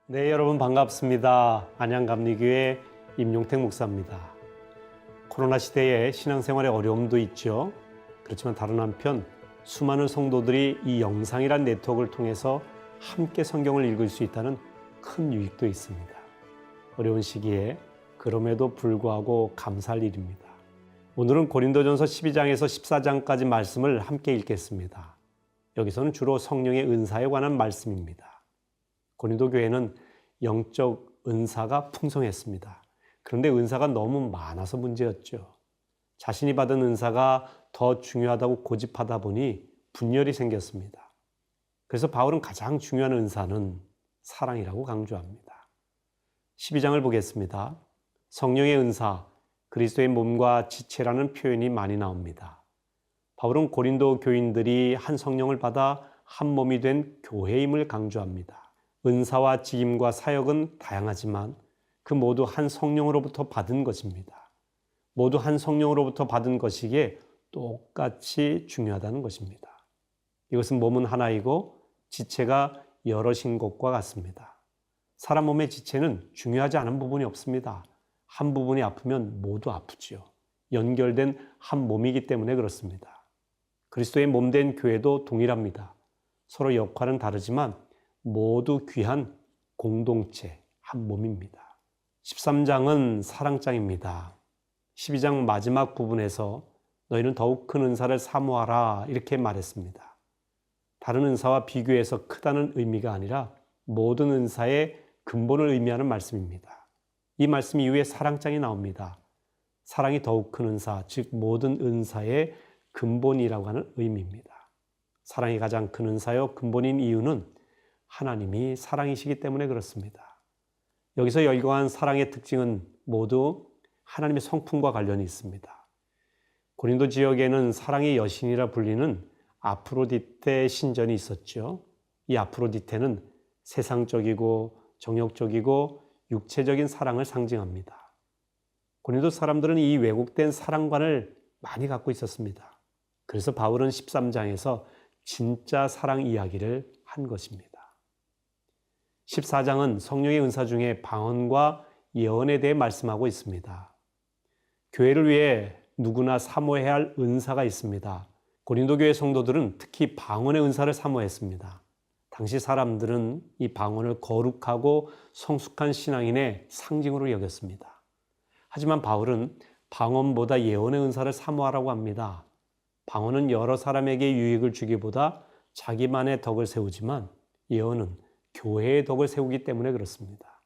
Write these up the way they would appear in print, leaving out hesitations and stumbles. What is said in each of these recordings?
네, 여러분 반갑습니다. 안양감리교회 임용택 목사입니다. 코로나 시대에 신앙생활에 어려움도 있죠. 그렇지만 다른 한편 수많은 성도들이 이 영상이란 네트워크를 통해서 함께 성경을 읽을 수 있다는 큰 유익도 있습니다. 어려운 시기에 그럼에도 불구하고 감사할 일입니다. 오늘은 고린도전서 12장에서 14장까지 말씀을 함께 읽겠습니다. 여기서는 주로 성령의 은사에 관한 말씀입니다. 고린도 교회는 영적 은사가 풍성했습니다. 그런데 은사가 너무 많아서 문제였죠. 자신이 받은 은사가 더 중요하다고 고집하다 보니 분열이 생겼습니다. 그래서 바울은 가장 중요한 은사는 사랑이라고 강조합니다. 12장을 보겠습니다. 성령의 은사, 그리스도의 몸과 지체라는 표현이 많이 나옵니다. 바울은 고린도 교인들이 한 성령을 받아 한 몸이 된 교회임을 강조합니다. 은사와 직임과 사역은 다양하지만 그 모두 한 성령으로부터 받은 것입니다. 모두 한 성령으로부터 받은 것이기에 똑같이 중요하다는 것입니다. 이것은 몸은 하나이고 지체가 여럿인 것과 같습니다. 사람 몸의 지체는 중요하지 않은 부분이 없습니다. 한 부분이 아프면 모두 아프지요. 연결된 한 몸이기 때문에 그렇습니다. 그리스도의 몸된 교회도 동일합니다. 서로 역할은 다르지만 모두 귀한 공동체, 한 몸입니다. 13장은 사랑장입니다. 12장 마지막 부분에서 너희는 더욱 큰 은사를 사모하라 이렇게 말했습니다. 다른 은사와 비교해서 크다는 의미가 아니라 모든 은사의 근본을 의미하는 말씀입니다. 이 말씀 이후에 사랑장이 나옵니다. 사랑이 더욱 큰 은사, 즉 모든 은사의 근본이라고 하는 의미입니다. 사랑이 가장 큰 은사요 근본인 이유는 하나님이 사랑이시기 때문에 그렇습니다. 여기서 열거한 사랑의 특징은 모두 하나님의 성품과 관련이 있습니다. 고린도 지역에는 사랑의 여신이라 불리는 아프로디테 신전이 있었죠. 이 아프로디테는 세상적이고 정욕적이고 육체적인 사랑을 상징합니다. 고린도 사람들은 이 왜곡된 사랑관을 많이 갖고 있었습니다. 그래서 바울은 13장에서 진짜 사랑 이야기를 한 것입니다. 14장은 성령의 은사 중에 방언과 예언에 대해 말씀하고 있습니다. 교회를 위해 누구나 사모해야 할 은사가 있습니다. 고린도 교회 성도들은 특히 방언의 은사를 사모했습니다. 당시 사람들은 이 방언을 거룩하고 성숙한 신앙인의 상징으로 여겼습니다. 하지만 바울은 방언보다 예언의 은사를 사모하라고 합니다. 방언은 여러 사람에게 유익을 주기보다 자기만의 덕을 세우지만 예언은 교회의 덕을 세우기 때문에 그렇습니다.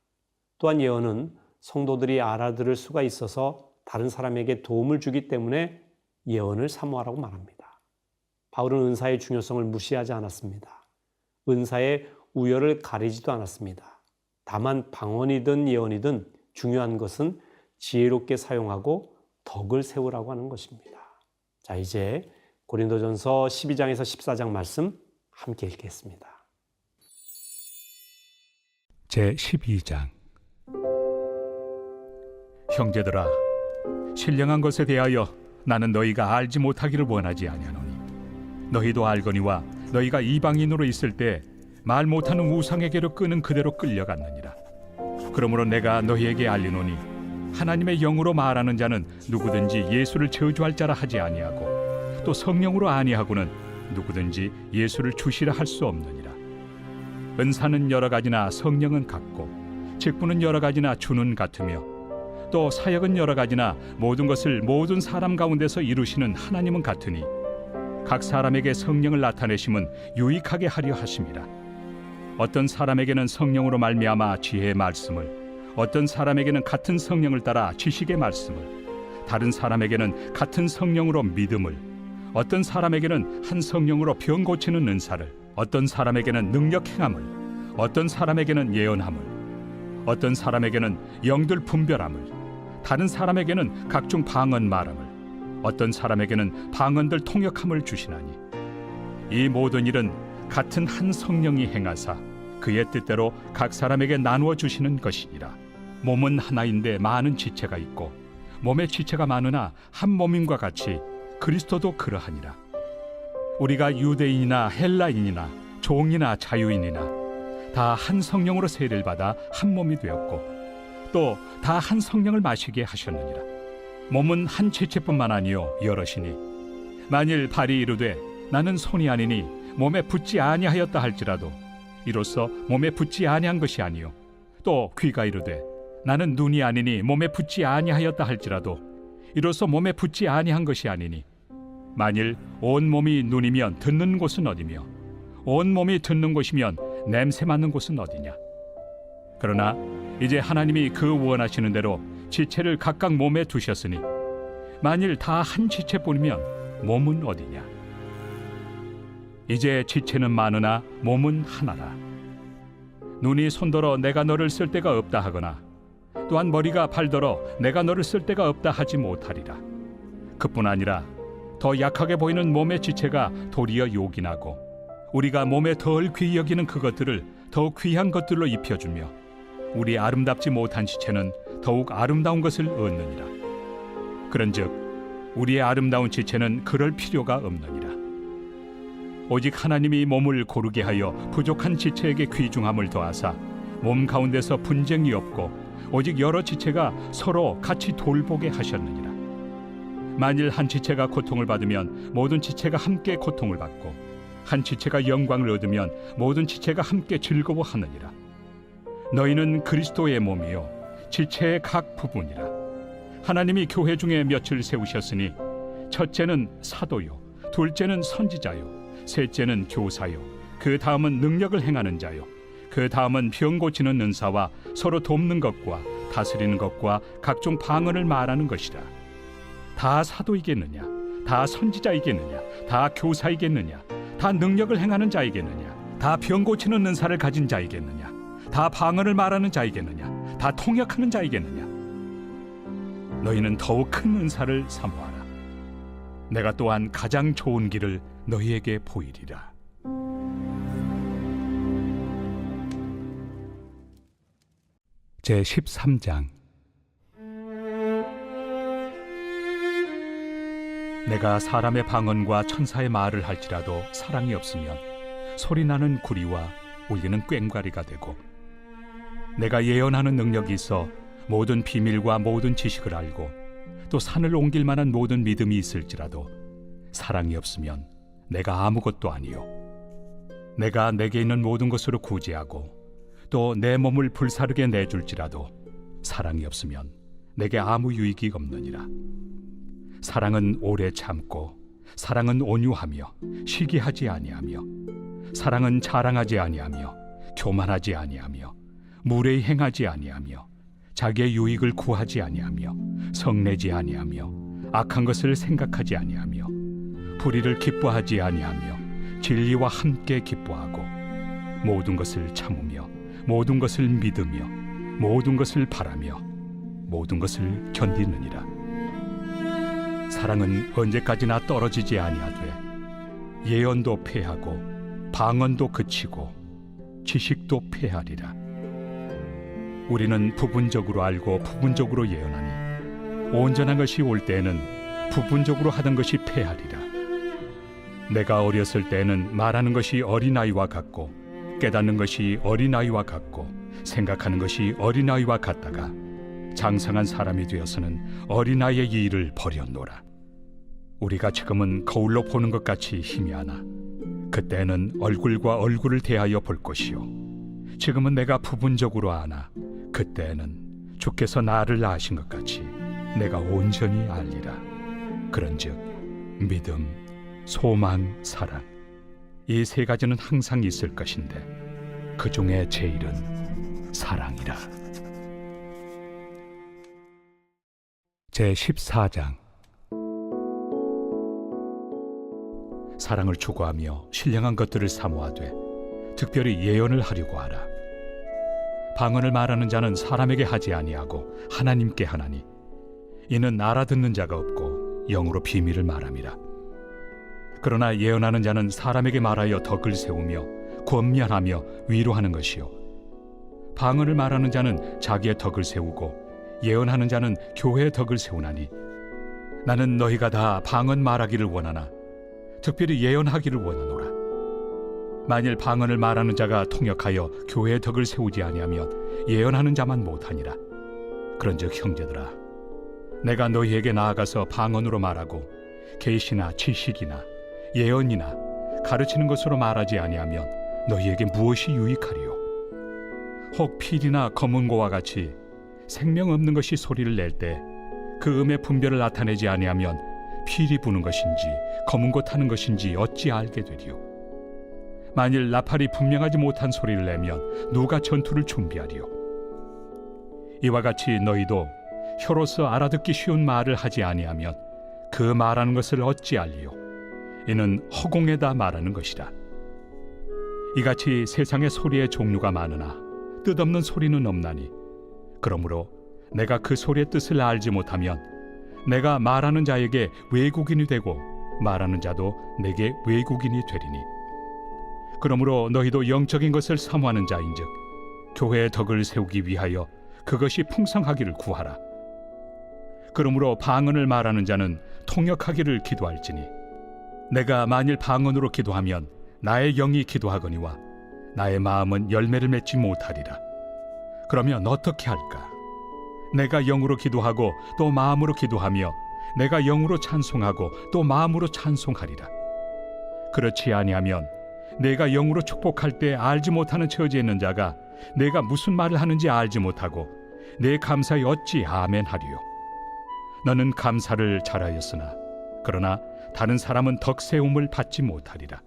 또한 예언은 성도들이 알아들을 수가 있어서 다른 사람에게 도움을 주기 때문에 예언을 사모하라고 말합니다. 바울은 은사의 중요성을 무시하지 않았습니다. 은사의 우열을 가리지도 않았습니다. 다만 방언이든 예언이든 중요한 것은 지혜롭게 사용하고 덕을 세우라고 하는 것입니다. 자, 이제 고린도전서 12장에서 14장 말씀 함께 읽겠습니다. 제12장 형제들아, 신령한 것에 대하여 나는 너희가 알지 못하기를 원하지 아니하노니 너희도 알거니와 너희가 이방인으로 있을 때 말 못하는 우상에게로 끄는 그대로 끌려갔느니라. 그러므로 내가 너희에게 알리노니 하나님의 영으로 말하는 자는 누구든지 예수를 저주할 자라 하지 아니하고 또 성령으로 아니하고는 누구든지 예수를 주시라 할 수 없느니라. 은사는 여러 가지나 성령은 같고 직분은 여러 가지나 주는 같으며 또 사역은 여러 가지나 모든 것을 모든 사람 가운데서 이루시는 하나님은 같으니 각 사람에게 성령을 나타내심은 유익하게 하려 하심이라. 어떤 사람에게는 성령으로 말미암아 지혜의 말씀을, 어떤 사람에게는 같은 성령을 따라 지식의 말씀을, 다른 사람에게는 같은 성령으로 믿음을, 어떤 사람에게는 한 성령으로 병 고치는 은사를, 어떤 사람에게는 능력 행함을, 어떤 사람에게는 예언함을, 어떤 사람에게는 영들 분별함을, 다른 사람에게는 각종 방언 말함을, 어떤 사람에게는 방언들 통역함을 주시나니 이 모든 일은 같은 한 성령이 행하사 그의 뜻대로 각 사람에게 나누어 주시는 것이니라. 몸은 하나인데 많은 지체가 있고 몸의 지체가 많으나 한 몸임과 같이 그리스도도 그러하니라. 우리가 유대인이나 헬라인이나 종이나 자유인이나 다 한 성령으로 세례를 받아 한 몸이 되었고 또 다 한 성령을 마시게 하셨느니라. 몸은 한 지체뿐만 아니요 여럿이니 만일 발이 이르되 나는 손이 아니니 몸에 붙지 아니하였다 할지라도 이로써 몸에 붙지 아니한 것이 아니요 또 귀가 이르되 나는 눈이 아니니 몸에 붙지 아니하였다 할지라도 이로써 몸에 붙지 아니한 것이 아니니 만일 온 몸이 눈이면 듣는 곳은 어디며 온 몸이 듣는 곳이면 냄새 맡는 곳은 어디냐. 그러나 이제 하나님이 그 원하시는 대로 지체를 각각 몸에 두셨으니 만일 다 한 지체뿐이면 몸은 어디냐. 이제 지체는 많으나 몸은 하나라. 눈이 손더러 내가 너를 쓸 데가 없다 하거나 또한 머리가 발더러 내가 너를 쓸 데가 없다 하지 못하리라. 그뿐 아니라 더 약하게 보이는 몸의 지체가 도리어 요긴하고 우리가 몸에 덜 귀히 여기는 그것들을 더욱 귀한 것들로 입혀주며 우리 아름답지 못한 지체는 더욱 아름다운 것을 얻느니라. 그런즉 우리의 아름다운 지체는 그럴 필요가 없느니라. 오직 하나님이 몸을 고르게 하여 부족한 지체에게 귀중함을 더하사 몸 가운데서 분쟁이 없고 오직 여러 지체가 서로 같이 돌보게 하셨느니라. 만일 한 지체가 고통을 받으면 모든 지체가 함께 고통을 받고 한 지체가 영광을 얻으면 모든 지체가 함께 즐거워하느니라. 너희는 그리스도의 몸이요 지체의 각 부분이라. 하나님이 교회 중에 몇을 세우셨으니 첫째는 사도요 둘째는 선지자요 셋째는 교사요 그 다음은 능력을 행하는 자요 그 다음은 병 고치는 은사와 서로 돕는 것과 다스리는 것과 각종 방언을 말하는 것이라. 다 사도이겠느냐 다 선지자이겠느냐 다 교사이겠느냐 다 능력을 행하는 자이겠느냐 다 병 고치는 은사를 가진 자이겠느냐 다 방언을 말하는 자이겠느냐 다 통역하는 자이겠느냐. 너희는 더욱 큰 은사를 사모하라. 내가 또한 가장 좋은 길을 너희에게 보이리라. 제13장. 내가 사람의 방언과 천사의 말을 할지라도 사랑이 없으면 소리나는 구리와 울리는 꽹과리가 되고 내가 예언하는 능력이 있어 모든 비밀과 모든 지식을 알고 또 산을 옮길 만한 모든 믿음이 있을지라도 사랑이 없으면 내가 아무것도 아니요 내가 내게 있는 모든 것으로 구제하고 또 내 몸을 불사르게 내줄지라도 사랑이 없으면 내게 아무 유익이 없느니라. 사랑은 오래 참고 사랑은 온유하며 시기하지 아니하며 사랑은 자랑하지 아니하며 교만하지 아니하며 무례히 행하지 아니하며 자기의 유익을 구하지 아니하며 성내지 아니하며 악한 것을 생각하지 아니하며 불의를 기뻐하지 아니하며 진리와 함께 기뻐하고 모든 것을 참으며 모든 것을 믿으며 모든 것을 바라며 모든 것을 견디느니라. 사랑은 언제까지나 떨어지지 아니하되 예언도 패하고 방언도 그치고 지식도 패하리라. 우리는 부분적으로 알고 부분적으로 예언하니 온전한 것이 올 때에는 부분적으로 하던 것이 패하리라. 내가 어렸을 때에는 말하는 것이 어린아이와 같고 깨닫는 것이 어린아이와 같고 생각하는 것이 어린아이와 같다가 장성한 사람이 되어서는 어린아이의 일을 버렸노라. 우리가 지금은 거울로 보는 것 같이 희미하나 그때는 얼굴과 얼굴을 대하여 볼 것이요 지금은 내가 부분적으로 아나 그때는 주께서 나를 아신 것 같이 내가 온전히 알리라. 그런즉 믿음, 소망, 사랑 이 세 가지는 항상 있을 것인데 그 중에 제일은 사랑이라. 제14장. 사랑을 추구하며 신령한 것들을 사모하되 특별히 예언을 하려고 하라. 방언을 말하는 자는 사람에게 하지 아니하고 하나님께 하나니 이는 알아듣는 자가 없고 영으로 비밀을 말함이라. 그러나 예언하는 자는 사람에게 말하여 덕을 세우며 권면하며 위로하는 것이요 방언을 말하는 자는 자기의 덕을 세우고 예언하는 자는 교회의 덕을 세우나니 나는 너희가 다 방언 말하기를 원하나 특별히 예언하기를 원하노라. 만일 방언을 말하는 자가 통역하여 교회의 덕을 세우지 아니하면 예언하는 자만 못하니라. 그런즉 형제들아, 내가 너희에게 나아가서 방언으로 말하고 계시나 지식이나 예언이나 가르치는 것으로 말하지 아니하면 너희에게 무엇이 유익하리요? 혹 필이나 검은고와 같이 생명 없는 것이 소리를 낼 때 그 음의 분별을 나타내지 아니하면 필이 부는 것인지 검은고 타는 것인지 어찌 알게 되리요? 만일 나팔이 분명하지 못한 소리를 내면 누가 전투를 준비하리요? 이와 같이 너희도 혀로서 알아듣기 쉬운 말을 하지 아니하면 그 말하는 것을 어찌 알리요? 이는 허공에다 말하는 것이라. 이같이 세상에 소리의 종류가 많으나 뜻없는 소리는 없나니, 그러므로 내가 그 소리의 뜻을 알지 못하면 내가 말하는 자에게 외국인이 되고 말하는 자도 내게 외국인이 되리니, 그러므로 너희도 영적인 것을 사모하는 자인즉 교회의 덕을 세우기 위하여 그것이 풍성하기를 구하라. 그러므로 방언을 말하는 자는 통역하기를 기도할지니, 내가 만일 방언으로 기도하면 나의 영이 기도하거니와 나의 마음은 열매를 맺지 못하리라. 그러면 어떻게 할까? 내가 영으로 기도하고 또 마음으로 기도하며 내가 영으로 찬송하고 또 마음으로 찬송하리라. 그렇지 아니하면 내가 영으로 축복할 때 알지 못하는 처지에 있는 자가 내가 무슨 말을 하는지 알지 못하고 내 감사에 어찌 아멘 하리요? 너는 감사를 잘하였으나 그러나 다른 사람은 덕 세움을 받지 못하리라.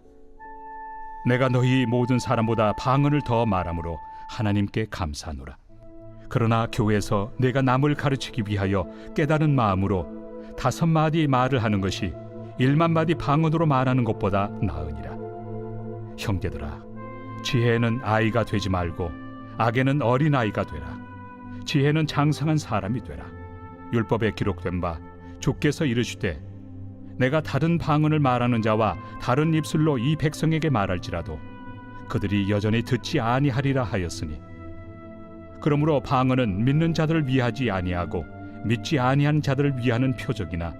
내가 너희 모든 사람보다 방언을 더 말함으로 하나님께 감사하노라. 그러나 교회에서 내가 남을 가르치기 위하여 깨달은 마음으로 5마디 말을 하는 것이 1만마디 방언으로 말하는 것보다 나으니라. 형제들아, 지혜는 아이가 되지 말고 악에는 어린아이가 되라. 지혜는 장성한 사람이 되라. 율법에 기록된 바 주께서 이르시되 내가 다른 방언을 말하는 자와 다른 입술로 이 백성에게 말할지라도 그들이 여전히 듣지 아니하리라 하였으니, 그러므로 방언은 믿는 자들을 위하지 아니하고 믿지 아니한 자들을 위하는 표적이나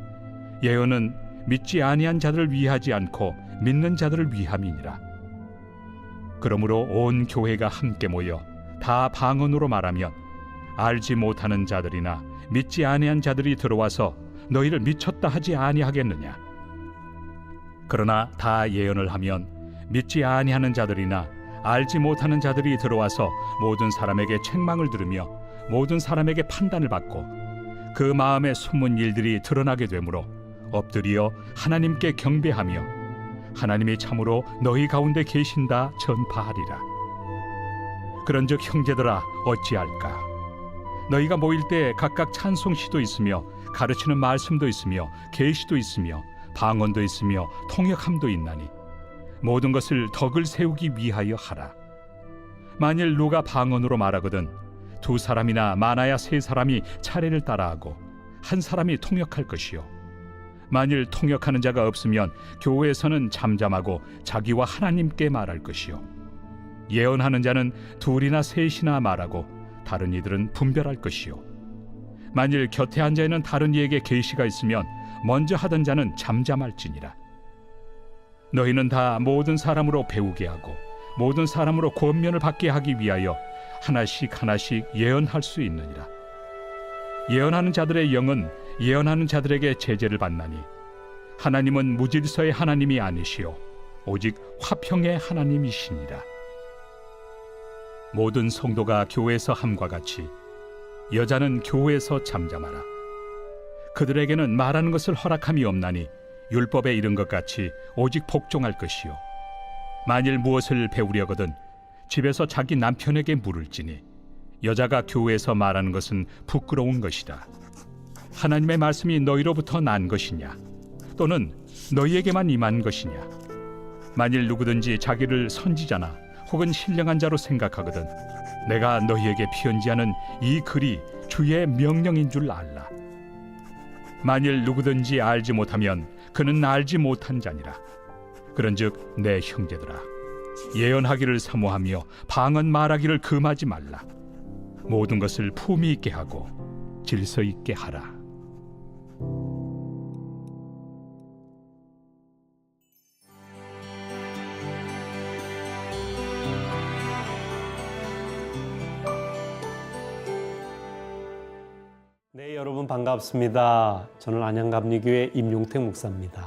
예언은 믿지 아니한 자들을 위하지 않고 믿는 자들을 위함이니라. 그러므로 온 교회가 함께 모여 다 방언으로 말하면 알지 못하는 자들이나 믿지 아니한 자들이 들어와서 너희를 미쳤다 하지 아니하겠느냐? 그러나 다 예언을 하면 믿지 아니하는 자들이나 알지 못하는 자들이 들어와서 모든 사람에게 책망을 들으며 모든 사람에게 판단을 받고 그 마음에 숨은 일들이 드러나게 되므로 엎드려 하나님께 경배하며 하나님이 참으로 너희 가운데 계신다 전파하리라. 그런즉 형제들아, 어찌할까? 너희가 모일 때 각각 찬송시도 있으며 가르치는 말씀도 있으며 계시도 있으며 방언도 있으며 통역함도 있나니 모든 것을 덕을 세우기 위하여 하라. 만일 누가 방언으로 말하거든 2사람이나 많아야 3사람이 차례를 따라하고 1사람이 통역할 것이요, 만일 통역하는 자가 없으면 교회에서는 잠잠하고 자기와 하나님께 말할 것이요, 예언하는 자는 2이나 3이나 말하고 다른 이들은 분별할 것이요, 만일 곁에 앉아있는 다른 이에게 계시가 있으면 먼저 하던 자는 잠잠할지니라. 너희는 다 모든 사람으로 배우게 하고 모든 사람으로 권면을 받게 하기 위하여 하나씩 하나씩 예언할 수 있느니라. 예언하는 자들의 영은 예언하는 자들에게 제재를 받나니 하나님은 무질서의 하나님이 아니시오 오직 화평의 하나님이시니라. 모든 성도가 교회에서 함과 같이 여자는 교회에서 잠잠하라. 그들에게는 말하는 것을 허락함이 없나니 율법에 이른 것 같이 오직 복종할 것이요, 만일 무엇을 배우려거든 집에서 자기 남편에게 물을지니 여자가 교회에서 말하는 것은 부끄러운 것이다. 하나님의 말씀이 너희로부터 난 것이냐 또는 너희에게만 임한 것이냐? 만일 누구든지 자기를 선지자나 혹은 신령한 자로 생각하거든 내가 너희에게 편지하는 이 글이 주의 명령인 줄 알라. 만일 누구든지 알지 못하면 그는 알지 못한 자니라. 그런즉 내 형제들아, 예언하기를 사모하며 방언 말하기를 금하지 말라. 모든 것을 품위 있게 하고 질서 있게 하라. 여러분 반갑습니다. 저는 안양감리교회 임용택 목사입니다.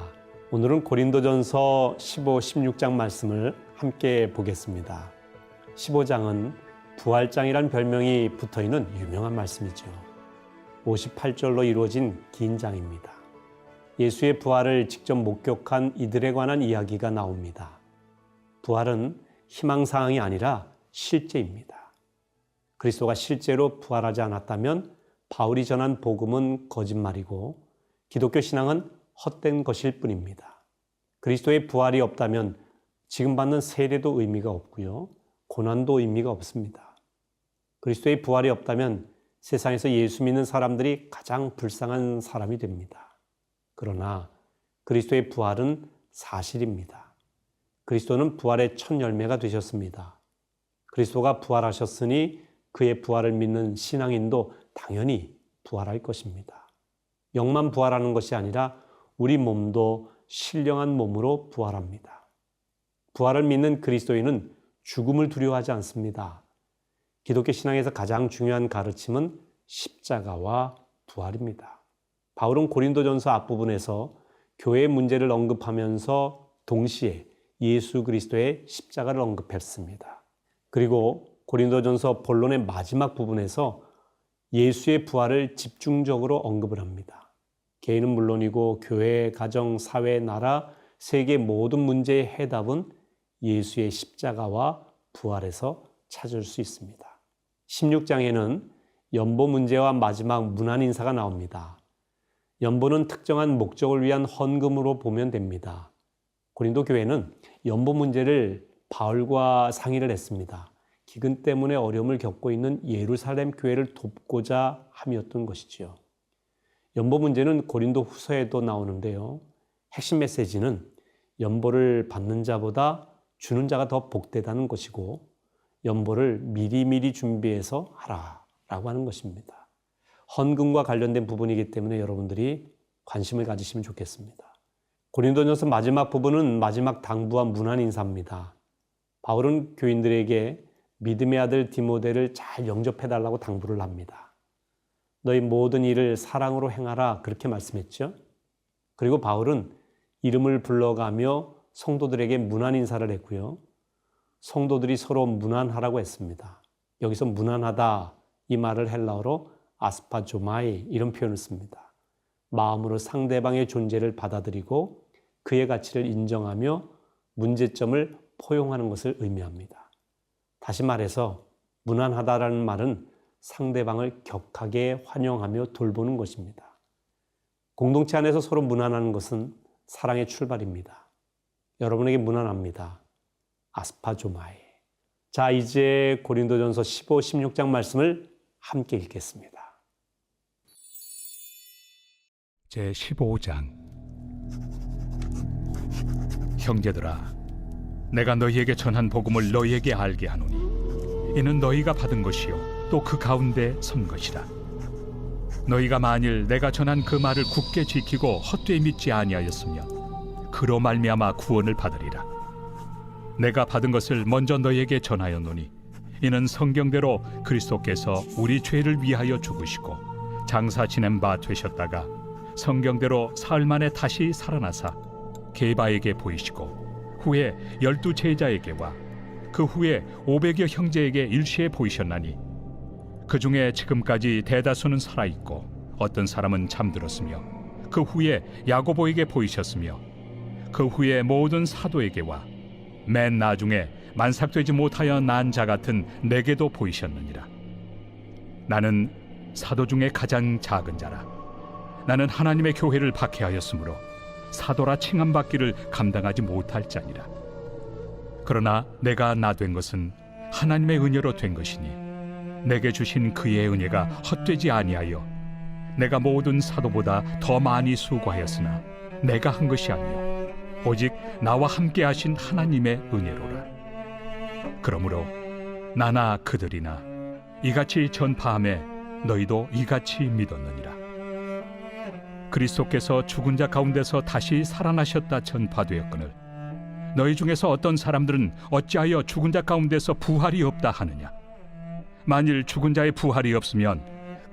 오늘은 고린도전서 15, 16장 말씀을 함께 보겠습니다. 15장은 부활장이란 별명이 붙어있는 유명한 말씀이죠. 58절로 이루어진 긴 장입니다. 예수의 부활을 직접 목격한 이들에 관한 이야기가 나옵니다. 부활은 희망사항이 아니라 실제입니다. 그리스도가 실제로 부활하지 않았다면 바울이 전한 복음은 거짓말이고 기독교 신앙은 헛된 것일 뿐입니다. 그리스도의 부활이 없다면 지금 받는 세례도 의미가 없고요. 고난도 의미가 없습니다. 그리스도의 부활이 없다면 세상에서 예수 믿는 사람들이 가장 불쌍한 사람이 됩니다. 그러나 그리스도의 부활은 사실입니다. 그리스도는 부활의 첫 열매가 되셨습니다. 그리스도가 부활하셨으니 그의 부활을 믿는 신앙인도 당연히 부활할 것입니다. 영만 부활하는 것이 아니라 우리 몸도 신령한 몸으로 부활합니다. 부활을 믿는 그리스도인은 죽음을 두려워하지 않습니다. 기독교 신앙에서 가장 중요한 가르침은 십자가와 부활입니다. 바울은 고린도전서 앞부분에서 교회의 문제를 언급하면서 동시에 예수 그리스도의 십자가를 언급했습니다. 그리고 고린도전서 본론의 마지막 부분에서 예수의 부활을 집중적으로 언급을 합니다. 개인은 물론이고 교회, 가정, 사회, 나라, 세계 모든 문제의 해답은 예수의 십자가와 부활에서 찾을 수 있습니다. 16장에는 연보 문제와 마지막 문안 인사가 나옵니다. 연보는 특정한 목적을 위한 헌금으로 보면 됩니다. 고린도 교회는 연보 문제를 바울과 상의를 했습니다. 기근 때문에 어려움을 겪고 있는 예루살렘 교회를 돕고자 함이었던 것이지요. 연보 문제는 고린도 후서에도 나오는데요. 핵심 메시지는 연보를 받는 자보다 주는 자가 더 복되다는 것이고 연보를 미리미리 준비해서 하라라고 하는 것입니다. 헌금과 관련된 부분이기 때문에 여러분들이 관심을 가지시면 좋겠습니다. 고린도전서 마지막 부분은 마지막 당부와 문안 인사입니다. 바울은 교인들에게 믿음의 아들 디모데를 잘 영접해달라고 당부를 합니다. 너희 모든 일을 사랑으로 행하라 그렇게 말씀했죠. 그리고 바울은 이름을 불러가며 성도들에게 문안 인사를 했고요. 성도들이 서로 문안하라고 했습니다. 여기서 문안하다 이 말을 헬라어로 아스파조마이 이런 표현을 씁니다. 마음으로 상대방의 존재를 받아들이고 그의 가치를 인정하며 문제점을 포용하는 것을 의미합니다. 다시 말해서 무난하다라는 말은 상대방을 격하게 환영하며 돌보는 것입니다. 공동체 안에서 서로 무난하는 것은 사랑의 출발입니다. 여러분에게 무난합니다. 아스파조마에. 자, 이제 고린도전서 15, 16장 말씀을 함께 읽겠습니다. 제15장. 형제들아, 내가 너희에게 전한 복음을 너희에게 알게 하노니 이는 너희가 받은 것이요 또 그 가운데 선 것이라. 너희가 만일 내가 전한 그 말을 굳게 지키고 헛되이 믿지 아니하였으면 그로 말미암아 구원을 받으리라. 내가 받은 것을 먼저 너희에게 전하였노니 이는 성경대로 그리스도께서 우리 죄를 위하여 죽으시고 장사 지낸 바 되셨다가 성경대로 사흘 만에 다시 살아나사 게바에게 보이시고 후에 12 제자에게와 그 후에 500여 형제에게 일시에 보이셨나니 그 중에 지금까지 대다수는 살아있고 어떤 사람은 잠들었으며 그 후에 야고보에게 보이셨으며 그 후에 모든 사도에게와 맨 나중에 만삭되지 못하여 난 자 같은 내게도 보이셨느니라. 나는 사도 중에 가장 작은 자라. 나는 하나님의 교회를 박해하였으므로 사도라 칭함받기를 감당하지 못할 자니라. 그러나 내가 나 된 것은 하나님의 은혜로 된 것이니 내게 주신 그의 은혜가 헛되지 아니하여 내가 모든 사도보다 더 많이 수고하였으나 내가 한 것이 아니요 오직 나와 함께 하신 하나님의 은혜로라. 그러므로 나나 그들이나 이같이 전파함에 너희도 이같이 믿었느니라. 그리스도께서 죽은 자 가운데서 다시 살아나셨다 전파되었거늘 너희 중에서 어떤 사람들은 어찌하여 죽은 자 가운데서 부활이 없다 하느냐. 만일 죽은 자의 부활이 없으면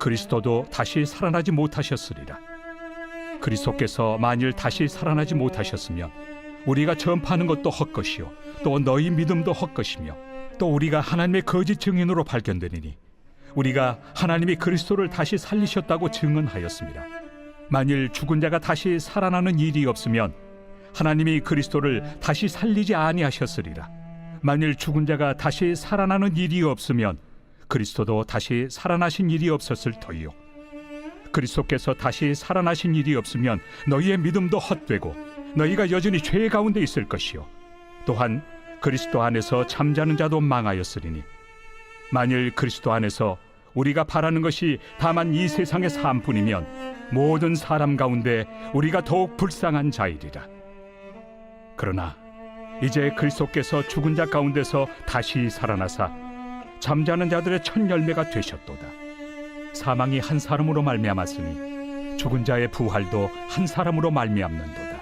그리스도도 다시 살아나지 못하셨으리라. 그리스도께서 만일 다시 살아나지 못하셨으면 우리가 전파하는 것도 헛것이요 또 너희 믿음도 헛것이며 또 우리가 하나님의 거짓 증인으로 발견되리니 우리가 하나님이 그리스도를 다시 살리셨다고 증언하였습니다. 만일 죽은 자가 다시 살아나는 일이 없으면 하나님이 그리스도를 다시 살리지 아니하셨으리라. 만일 죽은 자가 다시 살아나는 일이 없으면 그리스도도 다시 살아나신 일이 없었을 터이요 그리스도께서 다시 살아나신 일이 없으면 너희의 믿음도 헛되고 너희가 여전히 죄 가운데 있을 것이요 또한 그리스도 안에서 잠자는 자도 망하였으리니 만일 그리스도 안에서 우리가 바라는 것이 다만 이 세상의 삶뿐이면 모든 사람 가운데 우리가 더욱 불쌍한 자이리라. 그러나 이제 그리스도께서 죽은 자 가운데서 다시 살아나사 잠자는 자들의 첫 열매가 되셨도다. 사망이 한 사람으로 말미암았으니 죽은 자의 부활도 한 사람으로 말미암는도다.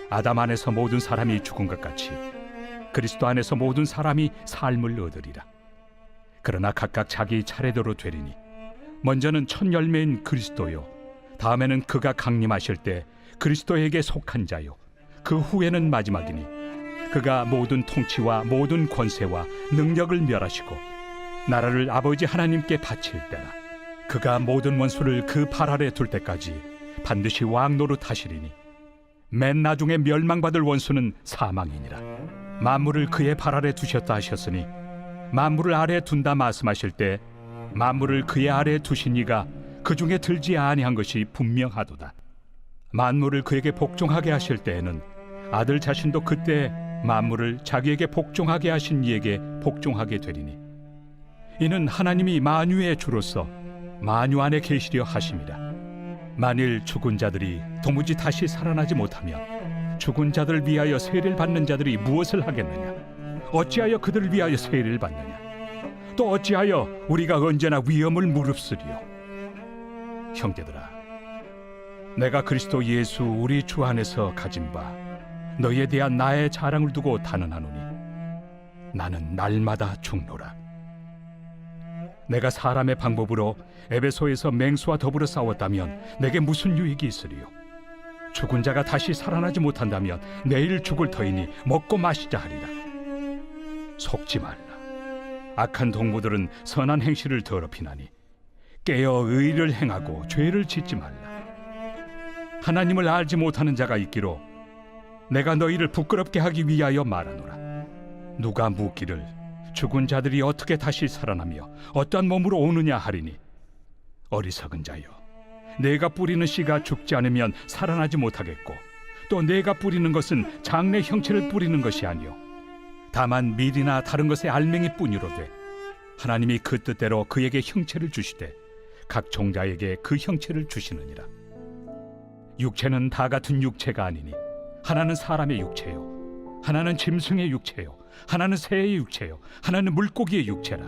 아담 안에서 모든 사람이 죽은 것 같이 그리스도 안에서 모든 사람이 삶을 얻으리라. 그러나 각각 자기 차례대로 되리니 먼저는 첫 열매인 그리스도요 다음에는 그가 강림하실 때 그리스도에게 속한 자요 그 후에는 마지막이니 그가 모든 통치와 모든 권세와 능력을 멸하시고 나라를 아버지 하나님께 바칠 때라. 그가 모든 원수를 그 발 아래 둘 때까지 반드시 왕 노릇하시리니 맨 나중에 멸망받을 원수는 사망이니라. 만물을 그의 발 아래 두셨다 하셨으니 만물을 아래 둔다 말씀하실 때 만물을 그의 아래 두신 이가 그 중에 들지 아니한 것이 분명하도다. 만물을 그에게 복종하게 하실 때에는 아들 자신도 그때 만물을 자기에게 복종하게 하신 이에게 복종하게 되리니 이는 하나님이 만유의 주로서 만유 안에 계시려 하심이라. 만일 죽은 자들이 도무지 다시 살아나지 못하면 죽은 자들을 위하여 세례를 받는 자들이 무엇을 하겠느냐? 어찌하여 그들을 위하여 세례를 받느냐? 또 어찌하여 우리가 언제나 위험을 무릅쓰리요? 형제들아, 내가 그리스도 예수 우리 주 안에서 가진 바 너희에 대한 나의 자랑을 두고 단언하노니 나는 날마다 죽노라. 내가 사람의 방법으로 에베소에서 맹수와 더불어 싸웠다면 내게 무슨 유익이 있으리요? 죽은 자가 다시 살아나지 못한다면 내일 죽을 터이니 먹고 마시자 하리라. 속지 말라. 악한 동무들은 선한 행실을 더럽히나니 깨어 의를 행하고 죄를 짓지 말라. 하나님을 알지 못하는 자가 있기로 내가 너희를 부끄럽게 하기 위하여 말하노라. 누가 묻기를 죽은 자들이 어떻게 다시 살아나며 어떠한 몸으로 오느냐 하리니 어리석은 자여, 내가 뿌리는 씨가 죽지 않으면 살아나지 못하겠고 또 내가 뿌리는 것은 장래 형체를 뿌리는 것이 아니요 다만 밀이나 다른 것의 알맹이 뿐이로되 하나님이 그 뜻대로 그에게 형체를 주시되 각 종자에게 그 형체를 주시느니라. 육체는 다 같은 육체가 아니니 하나는 사람의 육체요 하나는 짐승의 육체요 하나는 새의 육체요 하나는 물고기의 육체라.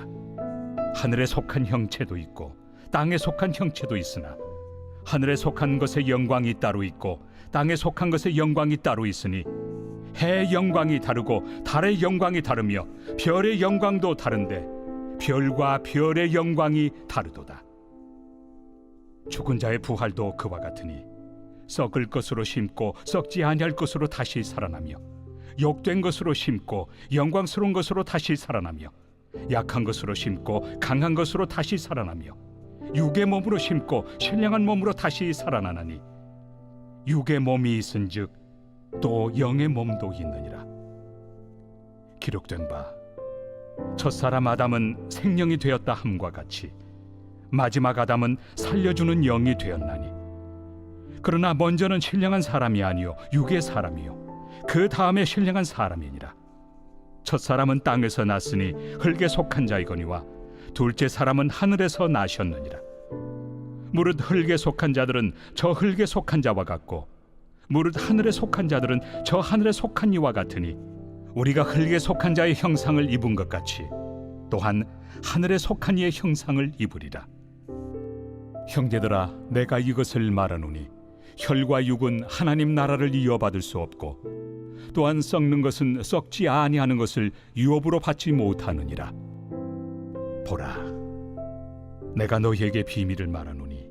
하늘에 속한 형체도 있고 땅에 속한 형체도 있으나 하늘에 속한 것의 영광이 따로 있고 땅에 속한 것의 영광이 따로 있으니 해의 영광이 다르고 달의 영광이 다르며 별의 영광도 다른데 별과 별의 영광이 다르도다. 죽은 자의 부활도 그와 같으니 썩을 것으로 심고 썩지 아니할 것으로 다시 살아나며 욕된 것으로 심고 영광스러운 것으로 다시 살아나며 약한 것으로 심고 강한 것으로 다시 살아나며 육의 몸으로 심고 신령한 몸으로 다시 살아나나니 육의 몸이 있은즉 또 영의 몸도 있느니라. 기록된 바 첫사람 아담은 생명이 되었다 함과 같이 마지막 아담은 살려주는 영이 되었나니 그러나 먼저는 신령한 사람이 아니요 육의 사람이요 그 다음에 신령한 사람이니라. 첫사람은 땅에서 났으니 흙에 속한 자이거니와 둘째 사람은 하늘에서 나셨느니라. 무릇 흙에 속한 자들은 저 흙에 속한 자와 같고 무릇 하늘에 속한 자들은 저 하늘에 속한 이와 같으니 우리가 흙에 속한 자의 형상을 입은 것 같이 또한 하늘에 속한 이의 형상을 입으리라. 형제들아, 내가 이것을 말하노니 혈과 육은 하나님 나라를 이어받을 수 없고 또한 썩는 것은 썩지 아니하는 것을 유업으로 받지 못하느니라. 보라, 내가 너희에게 비밀을 말하노니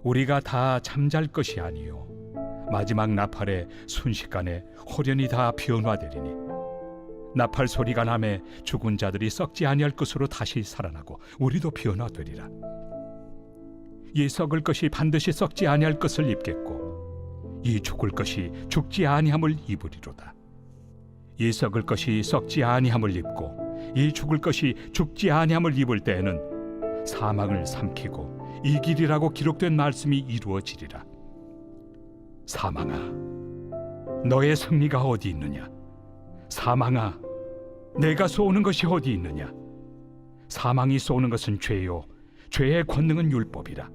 우리가 다 잠잘 것이 아니요 마지막 나팔에 순식간에 호련히 다 변화되리니 나팔 소리가 나매 죽은 자들이 썩지 아니할 것으로 다시 살아나고 우리도 변화되리라. 이 썩을 것이 반드시 썩지 아니할 것을 입겠고 이 죽을 것이 죽지 아니함을 입으리로다. 이 썩을 것이 썩지 아니함을 입고 이 죽을 것이 죽지 아니함을 입을 때에는 사망을 삼키고 이 길이라고 기록된 말씀이 이루어지리라. 사망아, 너의 승리가 어디 있느냐? 사망아, 내가 쏘는 것이 어디 있느냐? 사망이 쏘는 것은 죄요, 죄의 권능은 율법이라.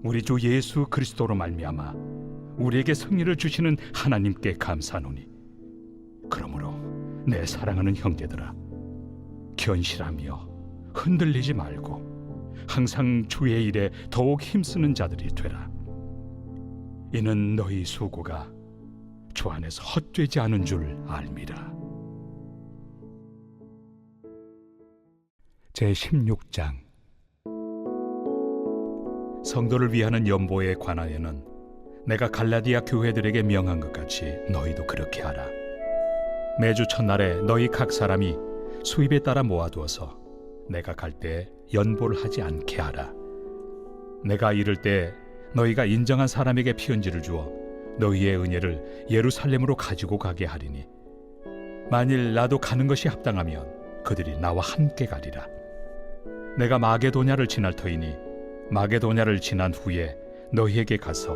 우리 주 예수 그리스도로 말미암아 우리에게 승리를 주시는 하나님께 감사하노니, 그러므로 내 사랑하는 형제들아, 견실하며 흔들리지 말고 항상 주의 일에 더욱 힘쓰는 자들이 되라. 이는 너희 수고가 주 안에서 헛되지 않은 줄 알미라. 제16장. 성도를 위하는 연보에 관하여는 내가 갈라디아 교회들에게 명한 것 같이 너희도 그렇게 하라. 매주 첫날에 너희 각 사람이 수입에 따라 모아두어서 내가 갈 때 연보를 하지 않게 하라. 내가 이를 때 너희가 인정한 사람에게 편지를 주어 너희의 은혜를 예루살렘으로 가지고 가게 하리니, 만일 나도 가는 것이 합당하면 그들이 나와 함께 가리라. 내가 마게도냐를 지날 터이니 마게도냐를 지난 후에 너희에게 가서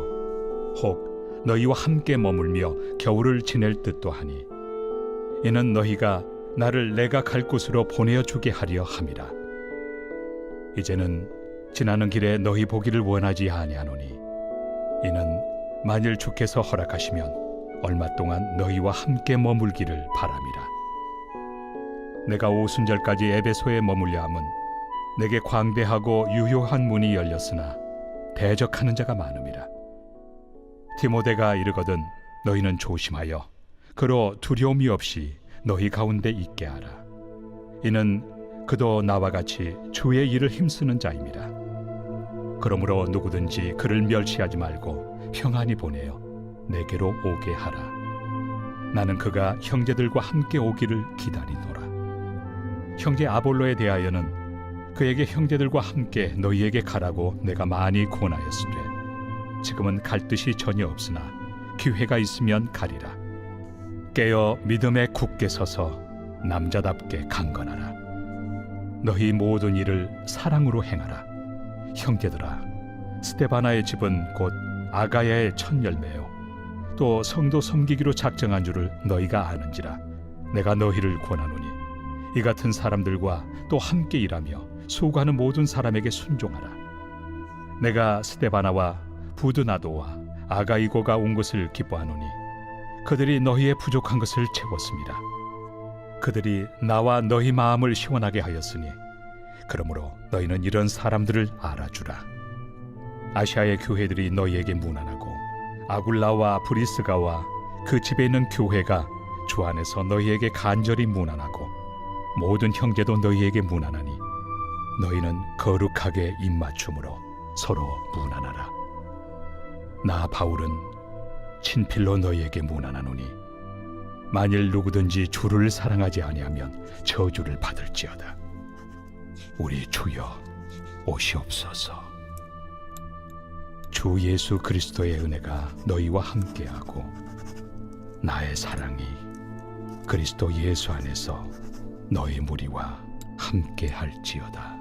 혹 너희와 함께 머물며 겨울을 지낼 듯도 하니, 이는 너희가 나를 내가 갈 곳으로 보내어 주게 하려 함이라. 이제는 지나는 길에 너희 보기를 원하지 아니하노니, 이는 만일 주께서 허락하시면 얼마 동안 너희와 함께 머물기를 바람이라. 내가 오순절까지 에베소에 머물려 함은 내게 광대하고 유효한 문이 열렸으나 대적하는 자가 많음이라. 디모데가 이르거든 너희는 조심하여 그로 두려움이 없이 너희 가운데 있게 하라. 이는 그도 나와 같이 주의 일을 힘쓰는 자임이라. 그러므로 누구든지 그를 멸시하지 말고 평안히 보내어 내게로 오게 하라. 나는 그가 형제들과 함께 오기를 기다리노라. 형제 아볼로에 대하여는 그에게 형제들과 함께 너희에게 가라고 내가 많이 권하였으되 지금은 갈 뜻이 전혀 없으나 기회가 있으면 가리라. 깨어 믿음에 굳게 서서 남자답게 강건하라. 너희 모든 일을 사랑으로 행하라. 형제들아, 스데바나의 집은 곧 아가야의 첫 열매요 또 성도 섬기기로 작정한 줄을 너희가 아는지라. 내가 너희를 권하노니 이 같은 사람들과 또 함께 일하며 수고하는 모든 사람에게 순종하라. 내가 스데바나와 부드나도와 아가이고가 온 것을 기뻐하노니 그들이 너희의 부족한 것을 채웠습니다. 그들이 나와 너희 마음을 시원하게 하였으니 그러므로 너희는 이런 사람들을 알아주라. 아시아의 교회들이 너희에게 문안하고 아굴라와 브리스가와 그 집에 있는 교회가 주 안에서 너희에게 간절히 문안하고 모든 형제도 너희에게 문안하니 너희는 거룩하게 입맞춤으로 서로 문안하라. 나 바울은 친필로 너희에게 문안하노니 만일 누구든지 주를 사랑하지 아니하면 저주를 받을지어다. 우리 주여 오시옵소서. 주 예수 그리스도의 은혜가 너희와 함께하고 나의 사랑이 그리스도 예수 안에서 너희 무리와 함께할지어다.